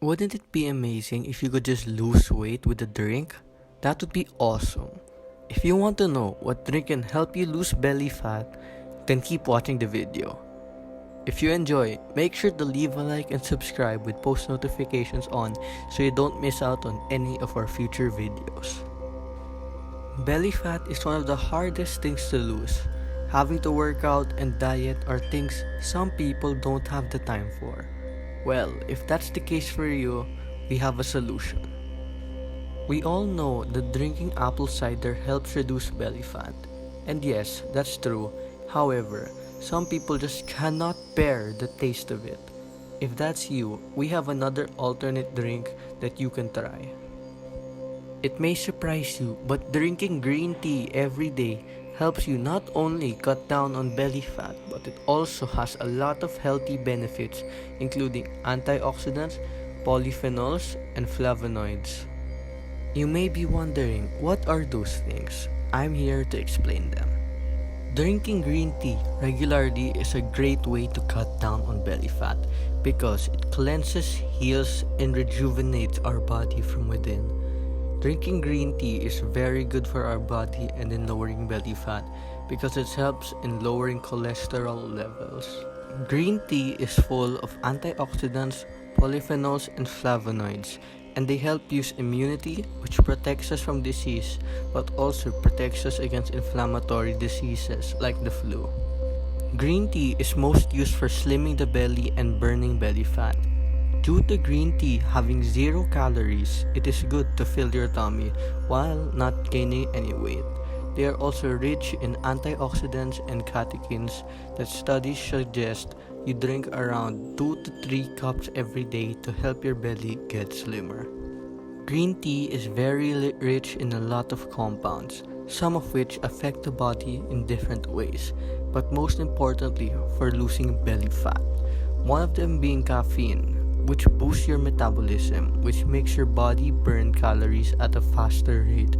Wouldn't it be amazing if you could just lose weight with a drink? That would be awesome. If you want to know what drink can help you lose belly fat, then keep watching the video. If you enjoy, make sure to leave a like and subscribe with post notifications on so you don't miss out on any of our future videos. Belly fat is one of the hardest things to lose. Having to work out and diet are things some people don't have the time for. Well, if that's the case for you, we have a solution. We all know that drinking apple cider helps reduce belly fat. And yes, that's true. However, some people just cannot bear the taste of it. If that's you, we have another alternate drink that you can try. It may surprise you, but drinking green tea every day helps you not only cut down on belly fat, but it also has a lot of healthy benefits, including antioxidants, polyphenols, and flavonoids. You may be wondering, what are those things? I'm here to explain them. Drinking green tea regularly is a great way to cut down on belly fat because it cleanses, heals, and rejuvenates our body from within. Drinking green tea is very good for our body and in lowering belly fat because it helps in lowering cholesterol levels. Green tea is full of antioxidants, polyphenols, and flavonoids, and they help boost immunity, which protects us from disease, but also protects us against inflammatory diseases like the flu. Green tea is most used for slimming the belly and burning belly fat. Due to green tea having 0 calories, it is good to fill your tummy while not gaining any weight. They are also rich in antioxidants and catechins that studies suggest you drink around 2 to 3 cups every day to help your belly get slimmer. Green tea is very rich in a lot of compounds, some of which affect the body in different ways, but most importantly for losing belly fat. One of them being caffeine, which boosts your metabolism, which makes your body burn calories at a faster rate.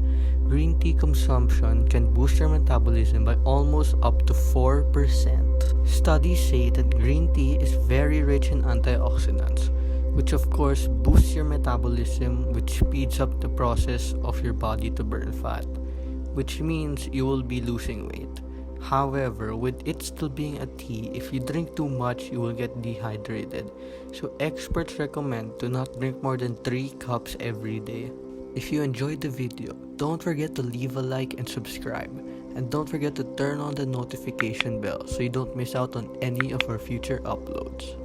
Green tea consumption can boost your metabolism by almost up to 4%. Studies say that green tea is very rich in antioxidants, which of course boosts your metabolism, which speeds up the process of your body to burn fat, which means you will be losing weight. However, with it still being a tea, if you drink too much, you will get dehydrated. So experts recommend to not drink more than 3 cups every day. If you enjoyed the video, don't forget to leave a like and subscribe. And don't forget to turn on the notification bell so you don't miss out on any of our future uploads.